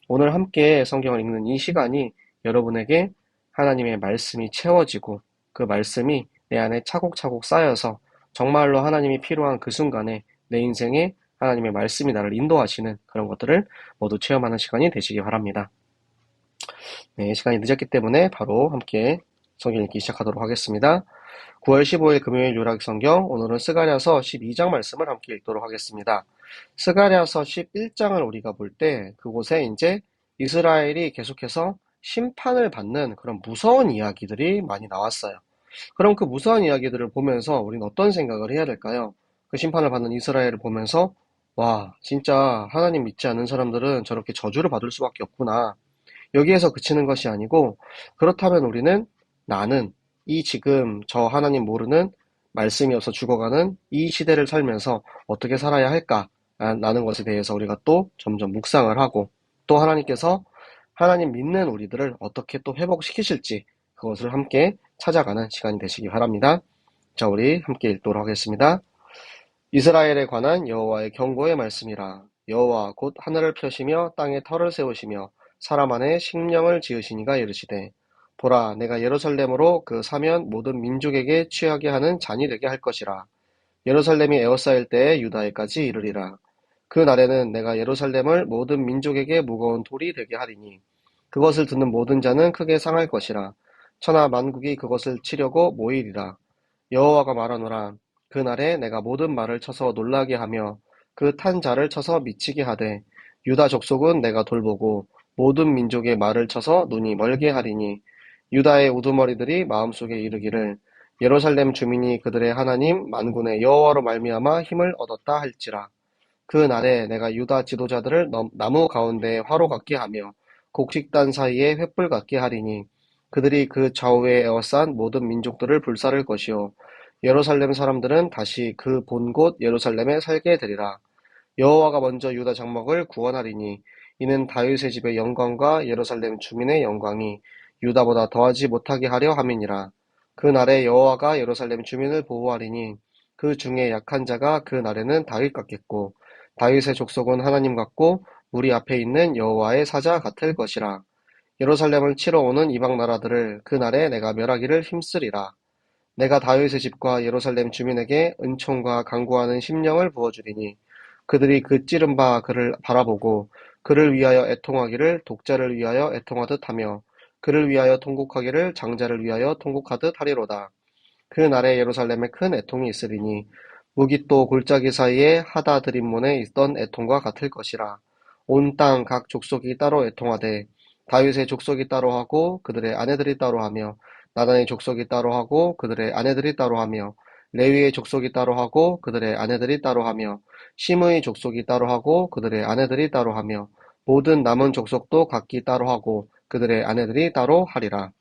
오늘 함께 성경을 읽는 이 시간이 여러분에게 하나님의 말씀이 채워지고 그 말씀이 내 안에 차곡차곡 쌓여서 정말로 하나님이 필요한 그 순간에 내 인생에 하나님의 말씀이 나를 인도하시는 그런 것들을 모두 체험하는 시간이 되시기 바랍니다. 네, 시간이 늦었기 때문에 바로 함께 성경 읽기 시작하도록 하겠습니다. 9월 15일 금요일 요약 성경, 오늘은 스가랴서 12장 말씀을 함께 읽도록 하겠습니다. 스가랴서 11장을 우리가 볼 때 그곳에 이제 이스라엘이 계속해서 심판을 받는 그런 무서운 이야기들이 많이 나왔어요. 그럼 그 무서운 이야기들을 보면서 우리는 어떤 생각을 해야 될까요? 그 심판을 받는 이스라엘을 보면서 와, 진짜 하나님 믿지 않는 사람들은 저렇게 저주를 받을 수밖에 없구나. 여기에서 그치는 것이 아니고, 그렇다면 우리는 나는 이 지금 저 하나님 모르는 말씀이 없어 죽어가는 이 시대를 살면서 어떻게 살아야 할까라는 것에 대해서 우리가 또 점점 묵상을 하고, 또 하나님께서 하나님 믿는 우리들을 어떻게 또 회복시키실지 그것을 함께 찾아가는 시간이 되시기 바랍니다. 자, 우리 함께 읽도록 하겠습니다. 이스라엘에 관한 여호와의 경고의 말씀이라. 여호와 곧 하늘을 펴시며 땅에 터를 세우시며 사람 안에 식령을 지으시니가 이르시되, 보라, 내가 예루살렘으로 그 사면 모든 민족에게 취하게 하는 잔이 되게 할 것이라. 예루살렘이 에워싸일 때에 유다에까지 이르리라. 그 날에는 내가 예루살렘을 모든 민족에게 무거운 돌이 되게 하리니 그것을 듣는 모든 자는 크게 상할 것이라. 천하 만국이 그것을 치려고 모이리라. 여호와가 말하노라. 그날에 내가 모든 말을 쳐서 놀라게 하며 그 탄 자를 쳐서 미치게 하되, 유다 족속은 내가 돌보고 모든 민족의 말을 쳐서 눈이 멀게 하리니, 유다의 우두머리들이 마음속에 이르기를 예루살렘 주민이 그들의 하나님 만군의 여호와로 말미암아 힘을 얻었다 할지라. 그 날에 내가 유다 지도자들을 나무 가운데에 화로 같게 하며 곡식단 사이에 횃불 같게 하리니, 그들이 그 좌우에 에워싼 모든 민족들을 불사를 것이요 예루살렘 사람들은 다시 그 본 곳 예루살렘에 살게 되리라. 여호와가 먼저 유다 장막을 구원하리니 이는 다윗의 집의 영광과 예루살렘 주민의 영광이 유다보다 더하지 못하게 하려 함이니라. 그 날에 여호와가 예루살렘 주민을 보호하리니 그 중에 약한 자가 그 날에는 다윗 같겠고 다윗의 족속은 하나님 같고 우리 앞에 있는 여호와의 사자 같을 것이라. 예루살렘을 치러 오는 이방 나라들을 그 날에 내가 멸하기를 힘쓰리라. 내가 다윗의 집과 예루살렘 주민에게 은총과 강구하는 심령을 부어주리니 그들이 그 찌른 바 그를 바라보고 그를 위하여 애통하기를 독자를 위하여 애통하듯 하며 그를 위하여 통곡하기를 장자를 위하여 통곡하듯 하리로다. 그 날에 예루살렘에 큰 애통이 있으리니 무깃도 골짜기 사이에 하다 드림몬에 있던 애통과 같을 것이라. 온 땅 각 족속이 따로 애통하되 다윗의 족속이 따로 하고 그들의 아내들이 따로 하며 나단의 족속이 따로 하고 그들의 아내들이 따로 하며 레위의 족속이 따로 하고 그들의 아내들이 따로 하며 심의 족속이 따로 하고 그들의 아내들이 따로 하며 모든 남은 족속도 각기 따로 하고 그들의 아내들이 따로 하리라.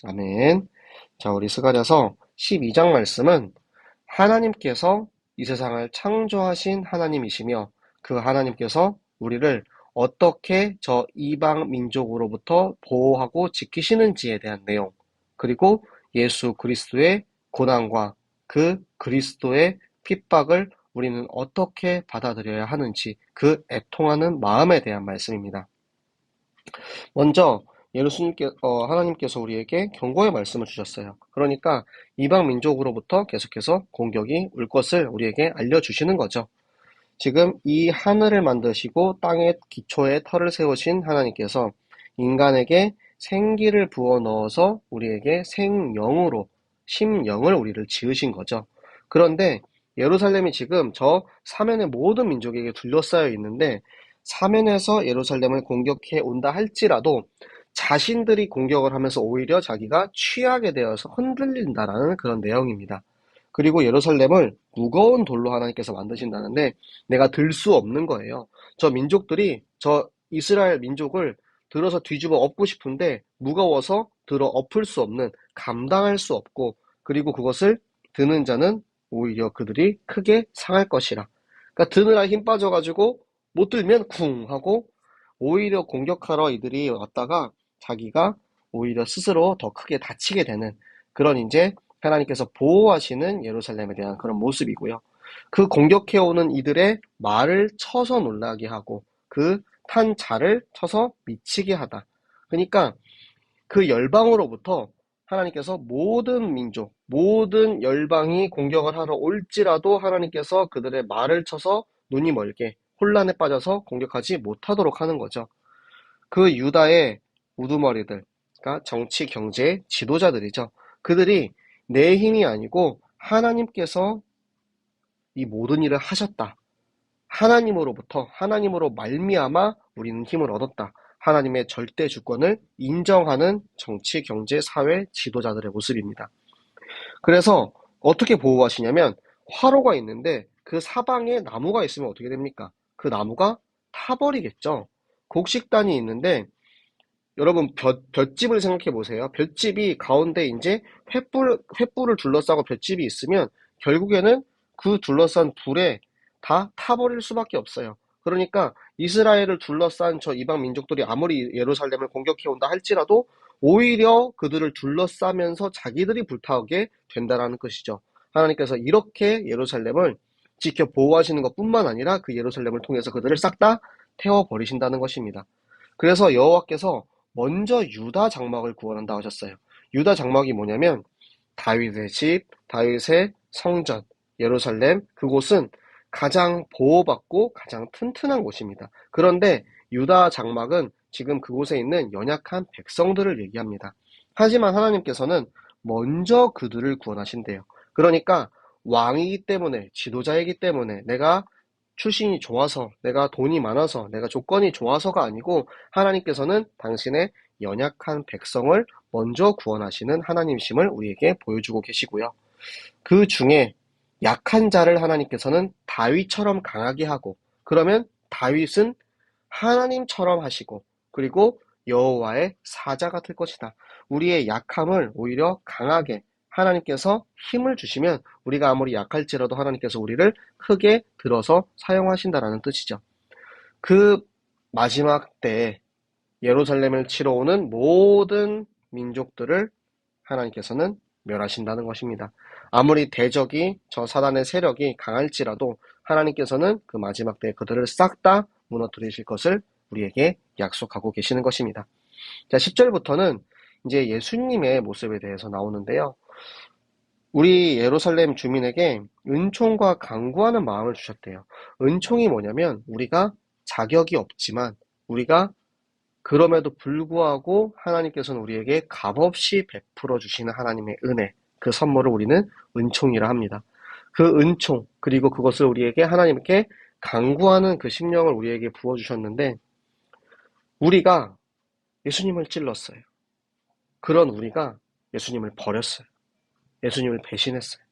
아멘. 자, 우리 스가랴서 12장 말씀은 하나님께서 이 세상을 창조하신 하나님이시며 그 하나님께서 우리를 어떻게 저 이방 민족으로부터 보호하고 지키시는지에 대한 내용, 그리고 예수 그리스도의 고난과 그 그리스도의 핍박을 우리는 어떻게 받아들여야 하는지 그 애통하는 마음에 대한 말씀입니다. 먼저 하나님께서 우리에게 경고의 말씀을 주셨어요. 그러니까 이방 민족으로부터 계속해서 공격이 올 것을 우리에게 알려주시는 거죠. 지금 이 하늘을 만드시고 땅의 기초에 터를 세우신 하나님께서 인간에게 생기를 부어 넣어서 우리에게 생영으로 심령을 우리를 지으신 거죠. 그런데 예루살렘이 지금 저 사면의 모든 민족에게 둘러싸여 있는데 사면에서 예루살렘을 공격해 온다 할지라도 자신들이 공격을 하면서 오히려 자기가 취하게 되어서 흔들린다라는 그런 내용입니다. 그리고 예루살렘을 무거운 돌로 하나님께서 만드신다는데 내가 들 수 없는 거예요. 저 민족들이 저 이스라엘 민족을 들어서 뒤집어 엎고 싶은데 무거워서 들어 엎을 수 없는, 감당할 수 없고, 그리고 그것을 드는 자는 오히려 그들이 크게 상할 것이라. 그러니까 드느라 힘 빠져가지고 못 들면 쿵 하고 오히려 공격하러 이들이 왔다가 자기가 오히려 스스로 더 크게 다치게 되는 그런 이제 하나님께서 보호하시는 예루살렘에 대한 그런 모습이고요. 그 공격해오는 이들의 말을 쳐서 놀라게 하고 그 탄 자를 쳐서 미치게 하다. 그러니까 그 열방으로부터 하나님께서 모든 민족, 모든 열방이 공격을 하러 올지라도 하나님께서 그들의 말을 쳐서 눈이 멀게 혼란에 빠져서 공격하지 못하도록 하는 거죠. 그 유다의 우두머리들, 그러니까 정치, 경제 지도자들이죠. 그들이 내 힘이 아니고 하나님께서 이 모든 일을 하셨다. 하나님으로부터, 하나님으로 말미암아 우리는 힘을 얻었다. 하나님의 절대 주권을 인정하는 정치, 경제, 사회 지도자들의 모습입니다. 그래서 어떻게 보호하시냐면 화로가 있는데 그 사방에 나무가 있으면 어떻게 됩니까? 그 나무가 타버리겠죠. 곡식단이 있는데 여러분 볏집을 생각해 보세요. 볏집이 가운데 이제 횃불을 둘러싸고 볏집이 있으면 결국에는 그 둘러싼 불에 다 타버릴 수밖에 없어요. 그러니까 이스라엘을 둘러싼 저 이방 민족들이 아무리 예루살렘을 공격해 온다 할지라도 오히려 그들을 둘러싸면서 자기들이 불타오게 된다라는 것이죠. 하나님께서 이렇게 예루살렘을 지켜 보호하시는 것뿐만 아니라 그 예루살렘을 통해서 그들을 싹 다 태워버리신다는 것입니다. 그래서 여호와께서 먼저 유다 장막을 구원한다 하셨어요. 유다 장막이 뭐냐면 다윗의 집, 다윗의 성전, 예루살렘, 그곳은 가장 보호받고 가장 튼튼한 곳입니다. 그런데 유다 장막은 지금 그곳에 있는 연약한 백성들을 얘기합니다. 하지만 하나님께서는 먼저 그들을 구원하신대요. 그러니까 왕이기 때문에, 지도자이기 때문에, 내가 출신이 좋아서, 내가 돈이 많아서, 내가 조건이 좋아서가 아니고 하나님께서는 당신의 연약한 백성을 먼저 구원하시는 하나님이심을 우리에게 보여주고 계시고요. 그 중에 약한 자를 하나님께서는 다윗처럼 강하게 하고, 그러면 다윗은 하나님처럼 하시고, 그리고 여호와의 사자가 될 것이다. 우리의 약함을 오히려 강하게 하나님께서 힘을 주시면 우리가 아무리 약할지라도 하나님께서 우리를 크게 들어서 사용하신다라는 뜻이죠. 그 마지막 때에 예루살렘을 치러 오는 모든 민족들을 하나님께서는 멸하신다는 것입니다. 아무리 대적이 저 사단의 세력이 강할지라도 하나님께서는 그 마지막 때에 그들을 싹 다 무너뜨리실 것을 우리에게 약속하고 계시는 것입니다. 자, 10절부터는 이제 예수님의 모습에 대해서 나오는데요. 우리 예루살렘 주민에게 은총과 간구하는 마음을 주셨대요. 은총이 뭐냐면 우리가 자격이 없지만 우리가 그럼에도 불구하고 하나님께서는 우리에게 값없이 베풀어 주시는 하나님의 은혜, 그 선물을 우리는 은총이라 합니다. 그 은총, 그리고 그것을 우리에게 하나님께 간구하는 그 심령을 우리에게 부어주셨는데 우리가 예수님을 찔렀어요. 그런 우리가 예수님을 버렸어요. 예수님을 배신했어요.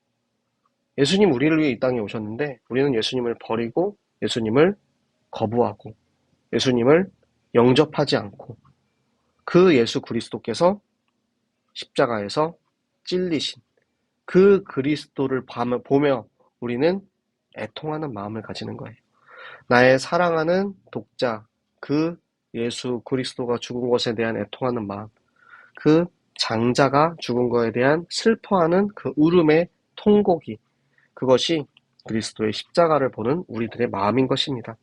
예수님 우리를 위해 이 땅에 오셨는데 우리는 예수님을 버리고 예수님을 거부하고 예수님을 영접하지 않고 그 예수 그리스도께서 십자가에서 찔리신 그 그리스도를 보며 우리는 애통하는 마음을 가지는 거예요. 나의 사랑하는 독자, 그 예수 그리스도가 죽은 것에 대한 애통하는 마음, 그 장자가 죽은 것에 대한 슬퍼하는 그 울음의 통곡이, 그것이 그리스도의 십자가를 보는 우리들의 마음인 것입니다.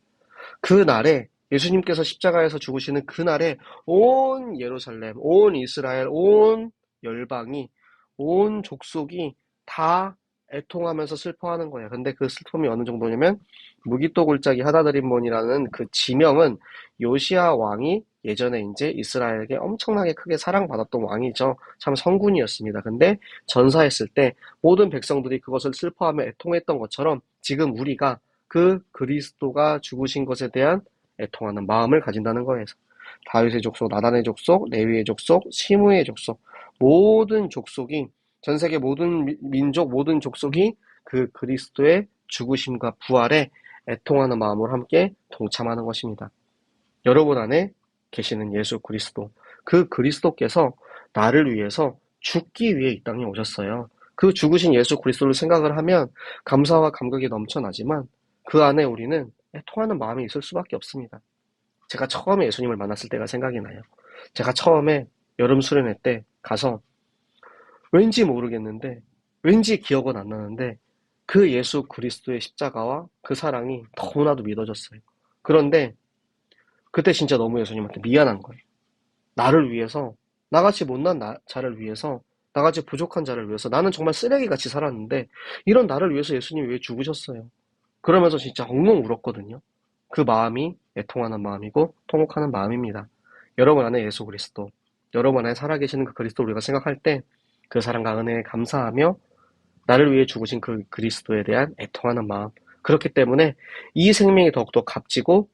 그 날에 예수님께서 십자가에서 죽으시는 그날에 온 예루살렘, 온 이스라엘, 온 열방이, 온 족속이 다 애통하면서 슬퍼하는 거예요. 근데 그 슬픔이 어느 정도냐면 무기또 골짜기 하다드림몬이라는 그 지명은 요시야 왕이 예전에 이제 이스라엘에게 엄청나게 크게 사랑받았던 왕이죠. 참 성군이었습니다. 근데 전사했을 때 모든 백성들이 그것을 슬퍼하며 애통했던 것처럼 지금 우리가 그 그리스도가 죽으신 것에 대한 애통하는 마음을 가진다는 거예요. 다윗의 족속, 나단의 족속, 레위의 족속, 시므의 족속, 모든 족속이, 전 세계 모든 민족, 모든 족속이 그 그리스도의 죽으심과 부활에 애통하는 마음으로 함께 동참하는 것입니다. 여러분 안에 계시는 예수 그리스도, 그 그리스도께서 나를 위해서 죽기 위해 이 땅에 오셨어요. 그 죽으신 예수 그리스도를 생각을 하면 감사와 감격이 넘쳐나지만 그 안에 우리는 애통하는 마음이 있을 수밖에 없습니다. 제가 처음에 예수님을 만났을 때가 생각이 나요. 제가 처음에 여름 수련회 때 가서 왠지 모르겠는데, 왠지 기억은 안 나는데 그 예수 그리스도의 십자가와 그 사랑이 너무나도 믿어졌어요. 그런데 그때 진짜 너무 예수님한테 미안한 거예요. 나를 위해서, 나같이 못난 자를 위해서, 나같이 부족한 자를 위해서, 나는 정말 쓰레기같이 살았는데 이런 나를 위해서 예수님이 왜 죽으셨어요? 그러면서 진짜 엉엉 울었거든요. 그 마음이 애통하는 마음이고 통곡하는 마음입니다. 여러분 안에 예수 그리스도, 여러분 안에 살아계시는 그 그리스도를 우리가 생각할 때 그 사랑과 은혜에 감사하며 나를 위해 죽으신 그 그리스도에 대한 애통하는 마음. 그렇기 때문에 이 생명이 더욱더 값지고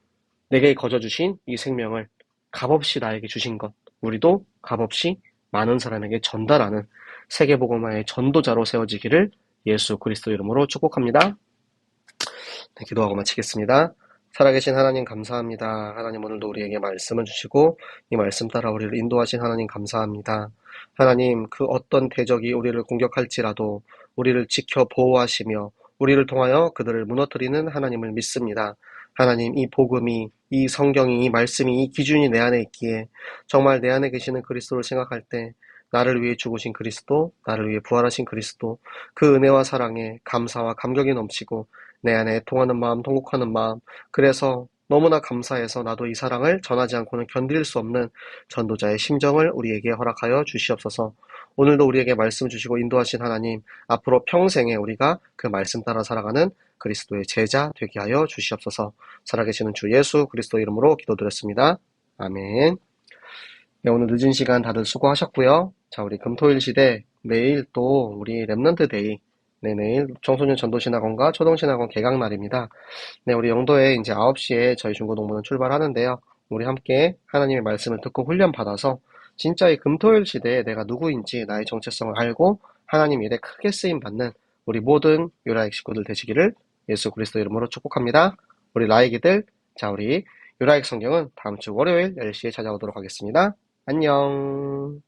내게 거저주신 이 생명을 값없이 나에게 주신 것, 우리도 값없이 많은 사람에게 전달하는 세계복음화의 전도자로 세워지기를 예수 그리스도 이름으로 축복합니다. 네, 기도하고 마치겠습니다. 살아계신 하나님 감사합니다. 하나님 오늘도 우리에게 말씀을 주시고 이 말씀 따라 우리를 인도하신 하나님 감사합니다. 하나님 그 어떤 대적이 우리를 공격할지라도 우리를 지켜 보호하시며 우리를 통하여 그들을 무너뜨리는 하나님을 믿습니다. 하나님 이 복음이 이 성경이 이 말씀이 이 기준이 내 안에 있기에 정말 내 안에 계시는 그리스도를 생각할 때 나를 위해 죽으신 그리스도, 나를 위해 부활하신 그리스도, 그 은혜와 사랑에 감사와 감격이 넘치고 내 안에 애통하는 마음, 통곡하는 마음, 그래서 너무나 감사해서 나도 이 사랑을 전하지 않고는 견딜 수 없는 전도자의 심정을 우리에게 허락하여 주시옵소서. 오늘도 우리에게 말씀 주시고 인도하신 하나님, 앞으로 평생에 우리가 그 말씀 따라 살아가는 그리스도의 제자 되게 하여 주시옵소서. 살아계시는 주 예수 그리스도 이름으로 기도드렸습니다. 아멘. 네, 오늘 늦은 시간 다들 수고하셨고요. 자, 우리 금토일 시대 내일 또 우리 랩넌트 데이. 네, 내일 청소년 전도신학원과 초동신학원 개강 날입니다. 네, 우리 영도에 이제 9시에 저희 중고동부는 출발하는데요. 우리 함께 하나님의 말씀을 듣고 훈련받아서 진짜 이 금토일 시대에 내가 누구인지 나의 정체성을 알고 하나님 일에 크게 쓰임받는 우리 모든 유라익 식구들 되시기를 예수 그리스도 이름으로 축복합니다. 우리 라이기들, 자, 우리 유라익 성경은 다음 주 월요일 10시에 찾아오도록 하겠습니다. 안녕.